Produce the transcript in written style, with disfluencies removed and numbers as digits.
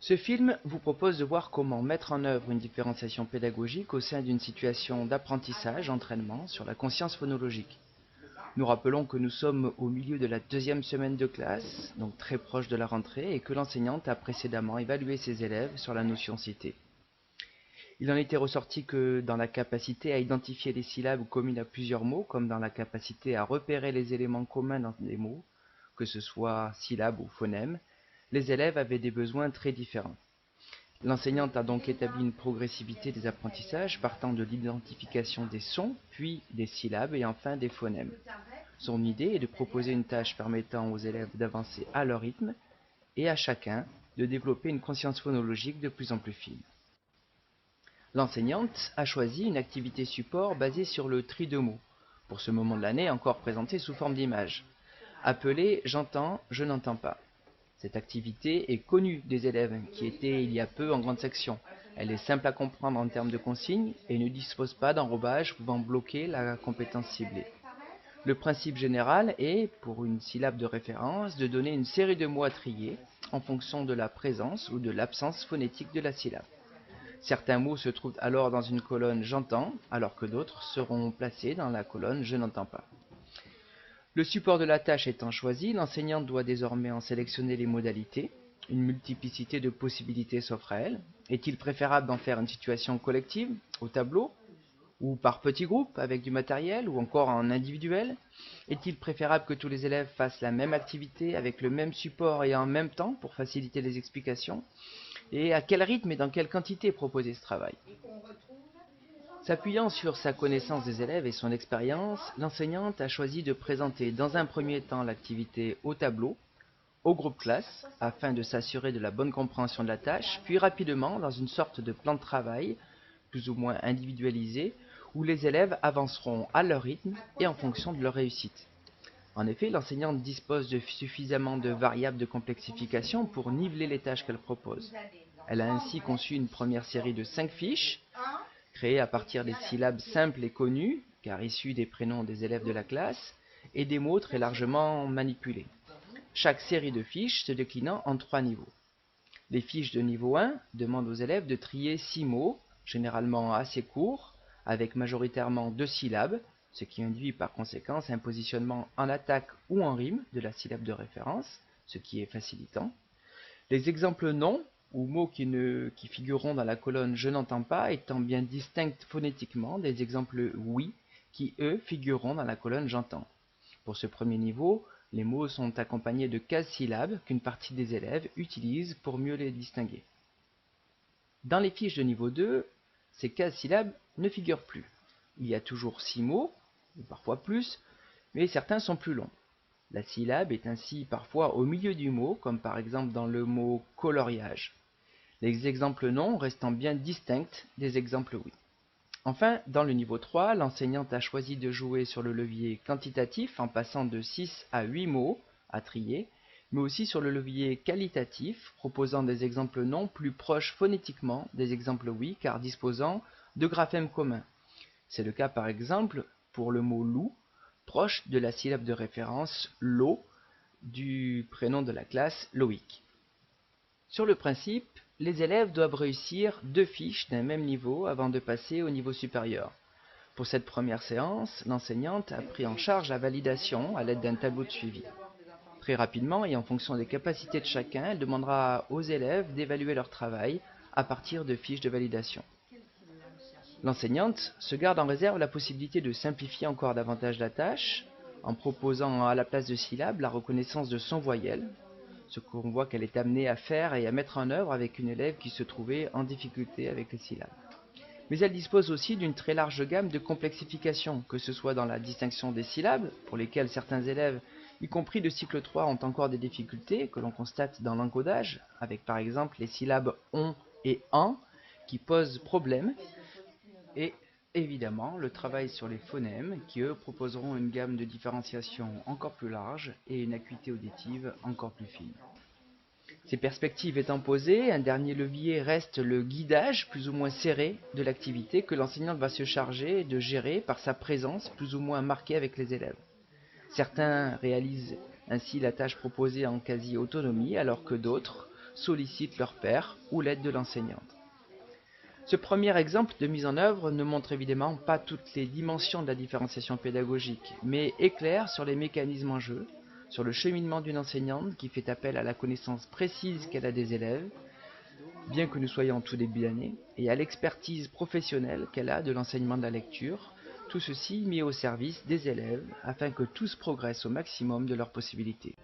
Ce film vous propose de voir comment mettre en œuvre une différenciation pédagogique au sein d'une situation d'apprentissage-entraînement sur la conscience phonologique. Nous rappelons que nous sommes au milieu de la deuxième semaine de classe, donc très proche de la rentrée, et que l'enseignante a précédemment évalué ses élèves sur la notion citée. Il en était ressorti que dans la capacité à identifier les syllabes communes à plusieurs mots, comme dans la capacité à repérer les éléments communs dans des mots, que ce soit syllabes ou phonèmes, les élèves avaient des besoins très différents. L'enseignante a donc établi une progressivité des apprentissages partant de l'identification des sons, puis des syllabes et enfin des phonèmes. Son idée est de proposer une tâche permettant aux élèves d'avancer à leur rythme et à chacun de développer une conscience phonologique de plus en plus fine. L'enseignante a choisi une activité support basée sur le tri de mots, pour ce moment de l'année encore présenté sous forme d'image, appelée « J'entends, je n'entends pas ». Cette activité est connue des élèves qui étaient il y a peu en grande section. Elle est simple à comprendre en termes de consignes et ne dispose pas d'enrobage pouvant bloquer la compétence ciblée. Le principe général est, pour une syllabe de référence, de donner une série de mots à trier en fonction de la présence ou de l'absence phonétique de la syllabe. Certains mots se trouvent alors dans une colonne « j'entends » alors que d'autres seront placés dans la colonne « je n'entends pas ». Le support de la tâche étant choisi, l'enseignante doit désormais en sélectionner les modalités. Une multiplicité de possibilités s'offre à elle. Est-il préférable d'en faire une situation collective, au tableau, ou par petits groupes avec du matériel, ou encore en individuel? Est-il préférable que tous les élèves fassent la même activité avec le même support et en même temps pour faciliter les explications? Et à quel rythme et dans quelle quantité proposer ce travail? S'appuyant sur sa connaissance des élèves et son expérience, l'enseignante a choisi de présenter dans un premier temps l'activité au tableau, au groupe classe, afin de s'assurer de la bonne compréhension de la tâche, puis rapidement dans une sorte de plan de travail, plus ou moins individualisé, où les élèves avanceront à leur rythme et en fonction de leur réussite. En effet, l'enseignante dispose de suffisamment de variables de complexification pour niveler les tâches qu'elle propose. Elle a ainsi conçu une première série de 5 fiches, créées à partir des syllabes simples et connues, car issues des prénoms des élèves de la classe, et des mots très largement manipulés. Chaque série de fiches se déclinant en 3 niveaux. Les fiches de niveau 1 demandent aux élèves de trier 6 mots, généralement assez courts, avec majoritairement 2 syllabes, ce qui induit par conséquent un positionnement en attaque ou en rime de la syllabe de référence, ce qui est facilitant. Les exemples non ou mots qui figureront dans la colonne « je n'entends pas » étant bien distincts phonétiquement des exemples « oui » qui, eux, figureront dans la colonne « j'entends ». Pour ce premier niveau, les mots sont accompagnés de 15 syllabes qu'une partie des élèves utilise pour mieux les distinguer. Dans les fiches de niveau 2, ces 15 syllabes ne figurent plus. Il y a toujours 6 mots, ou parfois plus, mais certains sont plus longs. La syllabe est ainsi parfois au milieu du mot, comme par exemple dans le mot « coloriage ». Les exemples non restant bien distincts des exemples oui. Enfin, dans le niveau 3, l'enseignante a choisi de jouer sur le levier quantitatif en passant de 6 à 8 mots à trier, mais aussi sur le levier qualitatif, proposant des exemples non plus proches phonétiquement des exemples oui, car disposant de graphèmes communs. C'est le cas par exemple pour le mot loup, proche de la syllabe de référence lo du prénom de la classe Loïc. Sur le principe, les élèves doivent réussir 2 fiches d'un même niveau avant de passer au niveau supérieur. Pour cette première séance, l'enseignante a pris en charge la validation à l'aide d'un tableau de suivi. Très rapidement et en fonction des capacités de chacun, elle demandera aux élèves d'évaluer leur travail à partir de fiches de validation. L'enseignante se garde en réserve la possibilité de simplifier encore davantage la tâche en proposant à la place de syllabes la reconnaissance de sons voyelles, ce qu'on voit qu'elle est amenée à faire et à mettre en œuvre avec une élève qui se trouvait en difficulté avec les syllabes. Mais elle dispose aussi d'une très large gamme de complexification, que ce soit dans la distinction des syllabes, pour lesquelles certains élèves, y compris de cycle 3, ont encore des difficultés, que l'on constate dans l'encodage, avec par exemple les syllabes on et en, qui posent problème, et Évidemment, le travail sur les phonèmes, qui eux proposeront une gamme de différenciation encore plus large et une acuité auditive encore plus fine. Ces perspectives étant posées, un dernier levier reste le guidage plus ou moins serré de l'activité que l'enseignant va se charger de gérer par sa présence plus ou moins marquée avec les élèves. Certains réalisent ainsi la tâche proposée en quasi-autonomie, alors que d'autres sollicitent leur père ou l'aide de l'enseignante. Ce premier exemple de mise en œuvre ne montre évidemment pas toutes les dimensions de la différenciation pédagogique, mais éclaire sur les mécanismes en jeu, sur le cheminement d'une enseignante qui fait appel à la connaissance précise qu'elle a des élèves, bien que nous soyons en tout début d'année, et à l'expertise professionnelle qu'elle a de l'enseignement de la lecture, tout ceci mis au service des élèves afin que tous progressent au maximum de leurs possibilités.